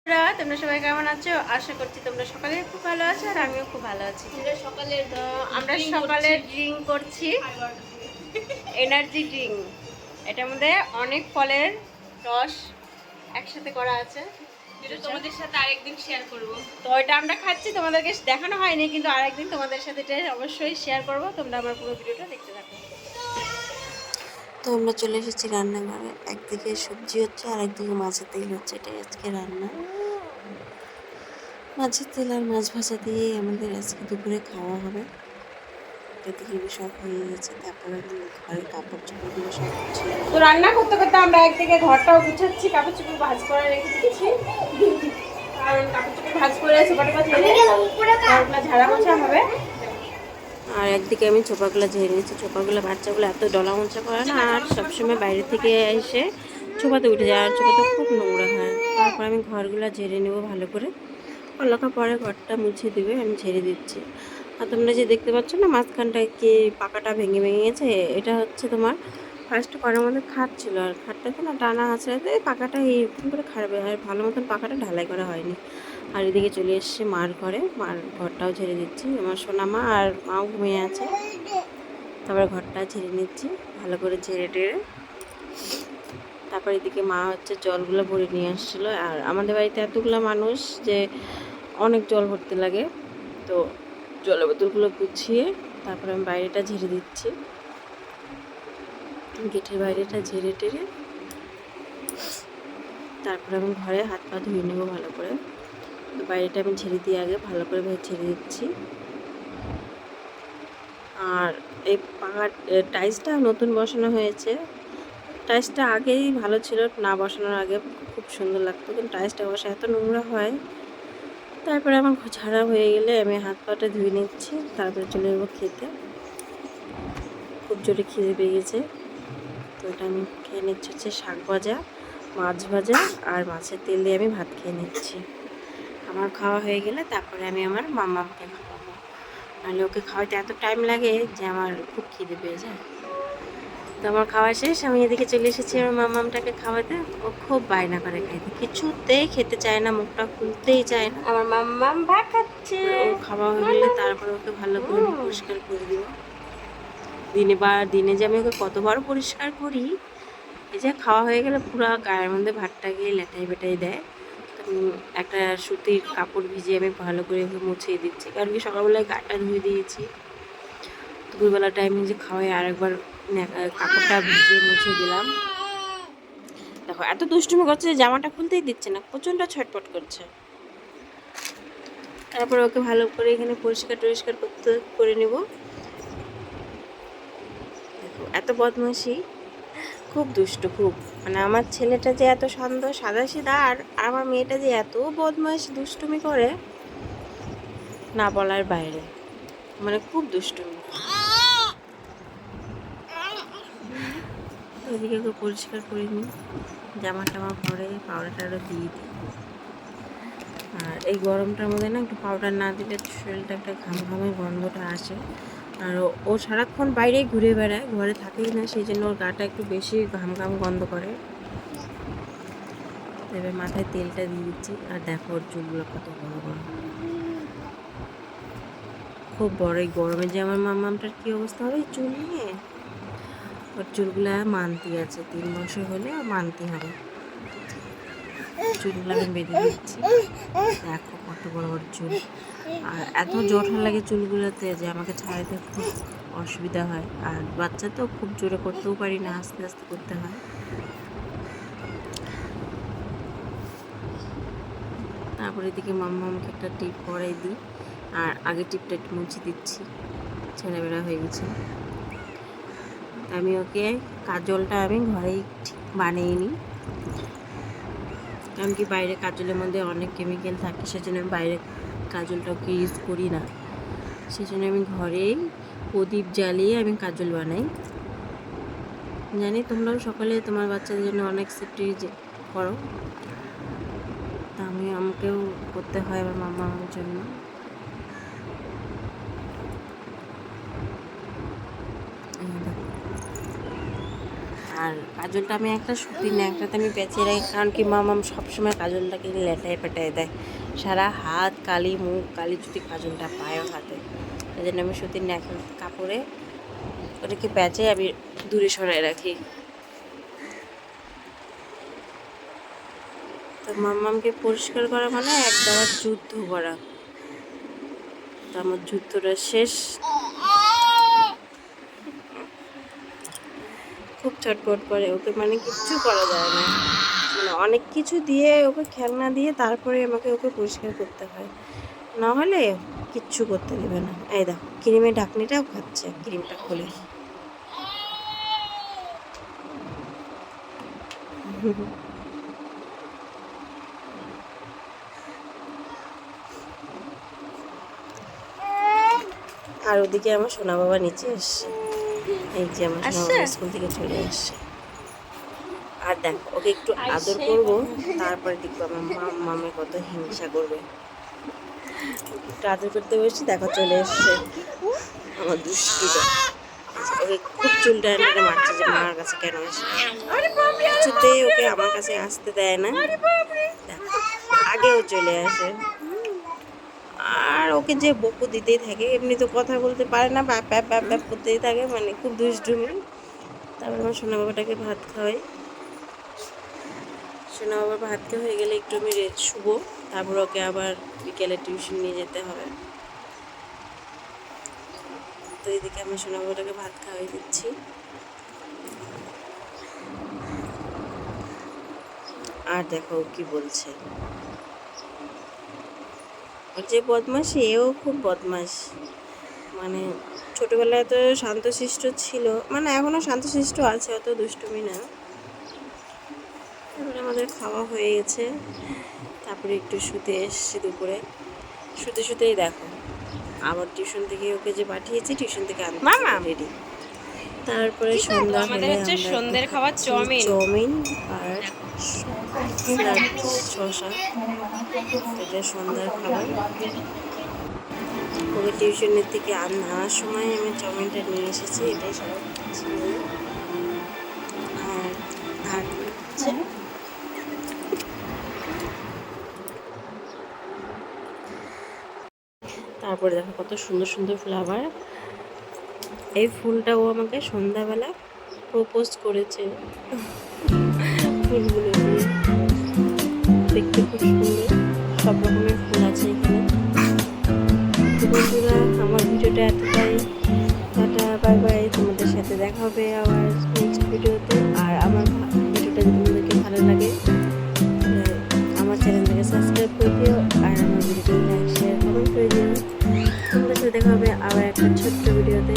তোমরা সবাই কেমন আছো? আশা করছি তোমরা সকালে খুব ভালো আছো আর আমিও খুব ভালো আছি। আমরা সকালে ড্রিঙ্ক করছি, এনার্জি ড্রিঙ্ক। এটার মধ্যে অনেক ফলের রস একসাথে করা আছে, যেটা তোমাদের সাথে আরেকদিন শেয়ার করব। তো এটা আমরা খাচ্ছি, তোমাদেরকে দেখানো হয়নি, কিন্তু আরেকদিন তোমাদের সাথে এটা অবশ্যই শেয়ার করব। তোমরা আমার পুরো ভিডিওটা দেখতে থাকো। তো আমরা চলে এসেছি রান্নাঘরে। একদিকে সবজি হচ্ছে আর একদিকে মাছের তেল হচ্ছে। এটাই আজকে রান্না। মাছের তেল আর মাছ ভাজা দিয়ে আমাদের আজকে দুপুরে খাওয়া হবে। এদিকে সব হয়ে গেছে। তারপরে আমি ঘরের কাপড় চোপড়গুলো সব গুছিয়ে তো রান্না করতে করতে আমরা একদিকে ঘরটাও গুছাচ্ছি, কাপড় চোপড় ভাঁজ করে রেখে দিয়েছি, কারণ কাপড় চোপড় ভাঁজ করে সোফাটা ঝাড়া মোছা হবে। আর একদিকে আমি চোপাগুলো ঝেড়ে নিচ্ছি। চোপাগুলো বাচ্চাগুলো এত ডলা মোচা করে না, আর সবসময় বাইরে থেকে এসে চোপাতে উঠে যায়, আর চোপাতে খুব নোংরা হয়। তারপর আমি ঘরগুলো ঝেড়ে নেবো ভালো করে। অল্লাকা পরে ঘরটা মুছে দিবে, আমি ঝেড়ে দিচ্ছি। আর তোমরা যে দেখতে পাচ্ছ না মাঝখানটা কি পাকাটা ভেঙে ভেঙে গেছে, এটা হচ্ছে তোমার ফার্স্ট ঘরের মধ্যে খাট ছিল, আর খাটটাতে না টানা আছে, পাকাটা এরকম করে খারাপ হয়, ভালো মতন পাকাটা ঢালাই করা হয়নি। আর এদিকে চলে এসছে মার ঘরে, মার ঘরটাও ঝেড়ে দিচ্ছি। আমার সোনা মা আর মাও ঘুমিয়ে আছে। তারপরে ঘরটা ঝেড়ে নিচ্ছি ভালো করে ঝেড়ে টেড়ে। তারপর এদিকে মা হচ্ছে জলগুলো ভরে নিয়ে আসছিলো। আর আমাদের বাড়িতে এতগুলো মানুষ যে অনেক জল ভরতে লাগে, তো জলের বোতলগুলো গুছিয়ে তারপরে আমি বাইরেটা ঝেড়ে দিচ্ছি। গেটের বাইরেটা ঝেড়ে টেড়ে তারপরে আমি ঘরে হাত পা ধুয়ে নেবো ভালো করে। তো বাইরেটা আমি ঝেড়ে দিয়ে আগে ভালো করে ঝেড়ে দিচ্ছি। আর এই পাহাড় টাইলসটা নতুন বসানো হয়েছে। টাইলসটা আগেই ভালো ছিল, না বসানোর আগে খুব সুন্দর লাগতো, কিন্তু টাইলসটা বসা এত নোংরা হয়। তারপরে আমার ঝাড়া হয়ে গেলে আমি হাত পাটা ধুয়ে নিচ্ছি, তারপরে চলে যাবো খেতে। খুব জোরে খিদে পেয়ে গেছে, তো এটা আমি খেয়ে নিচ্ছি হচ্ছে শাক ভাজা, মাছ ভাজা আর মাছের তেল দিয়ে আমি ভাত খেয়ে নিচ্ছি। আমার খাওয়া হয়ে গেলে তারপরে আমি আমার মামাকে খাওয়াবো, নাহলে ওকে খাওয়াতে এত টাইম লাগে যে আমার খুব খিদে পেয়ে যায়। তো আমার খাওয়া শেষ, আমি এদিকে চলে এসেছি আমার মামামটাকে খাওয়াতে। ও খুব বায়না করে খাইতে, কিছুতেই খেতে চায় না, মুখটা খুলতেই চায় না। আমার মাম্মাম ভাত খাচ্ছে। ও খাওয়া হয়ে গেলে তারপরে ওকে ভালো করে পরিষ্কার করে দিব। দিনে যে আমি ওকে কতবার পরিষ্কার করি। এই যে খাওয়া হয়ে গেলে পুরো গায়ের মধ্যে ভাতটা গিয়ে লেটাই বেটাই দেয়। তো আমি একটা সুতির কাপড় ভিজিয়ে আমি ভালো করে ওকে মুছিয়ে দিচ্ছি, কারণ কি সকালবেলায় গাটা ধুয়ে দিয়েছি। দুপুরবেলা টাইমে যে খাওয়াই আরেকবার কাপড়টা ভিজিয়ে মুছিয়ে দিলাম। দেখো এত দুষ্টুমি করছে যে জামাটা খুলতেই দিচ্ছে না, প্রচণ্ড ছটপট করছে। তারপর ওকে ভালো করে এখানে পরিষ্কার টরিষ্কার করে নেব। দেখো এত বদমাশি, খুব দুষ্ট খুব, মানে আমার ছেলেটা যে এত সুন্দর সাদাসিধা, আর আমার মেয়েটা যে এত বদমাশ দুষ্টুমি করে না বলার বাইরে, মানে খুব দুষ্টুমি। ওইদিকে ওকে পরিষ্কার করে নিই, জামা টামা পরে পাউডার টাউডার দিয়ে দিই। আর এই গরমটার মধ্যে না একটু পাউডার না দিলে শরীরটা একটা ঘামঘামের গন্ধটা আসে। আর ও সারাক্ষণ বাইরেই ঘুরে বেড়ায়, ঘরে থাকেই না, সেই জন্য ওর গাটা একটু বেশি ঘামঘাম গন্ধ করে। এবার মাথায় তেলটা দিয়ে দিচ্ছি। আর দেখো ওর চুলগুলো কত বড় বড়, খুব বড়। এই গরমে যে আমার মামামটার কী অবস্থা হবে এই চুল নিয়ে। ওর চুলগুলো মানতি আছে, 3 বছর হলে মানতি হবে। চুলগুলো আমি বেঁধে দিচ্ছি। দেখো কত বড় বড় চুল, আর এত জোর লাগে চুলগুলোতে যে আমাকে ছাড়াতে খুব অসুবিধা হয়। আর বাচ্চা তো খুব জোরে করতেও পারি না, আস্তে আস্তে করতে হয়। তারপরে এদিকে মাম্মামকে একটা টিপ পরাই দিই, আর আগে টিপটা একটু মুছে দিচ্ছি, ছেলেবেলা হয়ে গেছে। আমি ওকে কাজলটা আমি ঘরেই বানিয়ে নিই, কারণ কি বাইরে কাজলের মধ্যে অনেক কেমিক্যাল থাকে, সেজন্য আমি বাইরে কাজলটা ওকে ইউজ করি না। সেজন্য আমি ঘরেই প্রদীপ জ্বালিয়ে আমি কাজল বানাই। জানি তোমরাও সকালে তোমার বাচ্চাদের জন্য অনেক সেফটি করো, তা আমাকেও করতে হয় আমার মামার জন্য। আর আর কাজলটা আমি একটা সুতির ন্যাকড়াতে আমি পেঁচিয়ে রাখি, কারণ কি মামাম সবসময় কাজলটাকে লেটায় পেটায় দেয়, সারা হাত কালি, মুখ কালি, যদি কাজলটা পায়ও হাতে। এই জন্য আমি সুতির ন্যাকড়া কাপড়ে ওটাকে পেঁচে আমি দূরে সরাই রাখি। তো মাম্মামকে পরিষ্কার করা মানে একটা আবার যুদ্ধ করা। তো আমার যুদ্ধটা শেষ। খুব ছটফট করে, ওকে মানে কিচ্ছু করা যায় না, মানে অনেক কিছু দিয়ে ওকে খেলনা দিয়ে তারপরে আমাকে ওকে পরিষ্কার করতে হয়, না হলে কিচ্ছু করতে দেবে না। এই দেখো ক্রিমের ঢাকনিটাও খাচ্ছে, ক্রিমটা খুলে। আর ওদিকে আমার সোনা বাবা নিচে এসছে, এই যে আমার সোনা বাবা স্কুল থেকে চলে এসছে। আর দেখো ওকে একটু আদর করবো, তারপরে দেখবো আমার মামা কত হিংসা করবে। একটু আদর করতে বসছি, দেখো চলে এসছে আমার দুষ্টুটা। ওকে খুব চুলটা এনে মারছে যে মার কাছে কেন আসে, কিছুতেই ওকে আমার কাছে আসতে দেয় না। দেখো আগেও চলে আসে, আর ওকে যে বকু দিতেই থাকে, এমনি তো কথা বলতে পারে না, ব্যাপ ব্যাপ ব্যাপ ব্যাপ করতেই থাকে, মানে খুব দুষ্টুমি। তারপর আমার সোনা বাবাটাকে ভাত খাওয়াই। সোনা বাবার ভাত খাওয়া হয়ে গেলে একটু আমি শুবো, তারপর ওকে আবার বিকেলে টিউশন নিয়ে যেতে হবে। তো এদিকে আমি সোনা বাবাটাকে ভাত খাওয়াই দিচ্ছি। আর দেখো কি বলছে, ওর যে বদমাস, এও খুব বদমাস। মানে ছোটবেলায় তো শান্তশিষ্ট ছিল, মানে এখনো শান্তশিষ্ট আছে, অত দুষ্টুমি না। তারপরে আমাদের খাওয়া হয়ে গেছে, তারপরে একটু শুতে এসছি দুপুরে। শুতে শুতেই দেখো আবার টিউশন থেকে ওকে যে পাঠিয়েছি, টিউশন থেকে আনতে রেডি। তারপরে সন্ধ্যা আমাদের হলে হচ্ছে আমরা সন্ধ্যের খাবার চাউমিন। চাউমিন আর শসা, এটা সন্ধ্যার খাবার। ওকে টিউশনের থেকে আনার সময় আমি চাউমিনটা নিয়ে এসেছি, এটাই সবাই খাচ্ছি। আর ভাত হচ্ছে, তারপরে দেখো কত সুন্দর সুন্দর ফ্লাওয়ার। এই ফুলটা ও আমাকে সন্ধ্যাবেলা প্রপোজ করেছে ফুলগুলো দিয়ে, দেখতে খুব সুন্দর, সব রকমের ফুল আছে এখানে। তো বন্ধুরা আমার ভিডিওটা এতটাই, টাটা বাই বাই, তোমাদের সাথে দেখা হবে আবার নেক্সট ভিডিওতে। আর আমার ভিডিওটা যদি তোমাদেরকে ভালো লাগে তাহলে আমার চ্যানেলটাকে সাবস্ক্রাইব করে দিও, আর আমার ভিডিওটা লাইক শেয়ার কমেন্ট করে দিও। তোমাদের সাথে দেখা হবে আবার একটা ছোট্ট ভিডিওতে।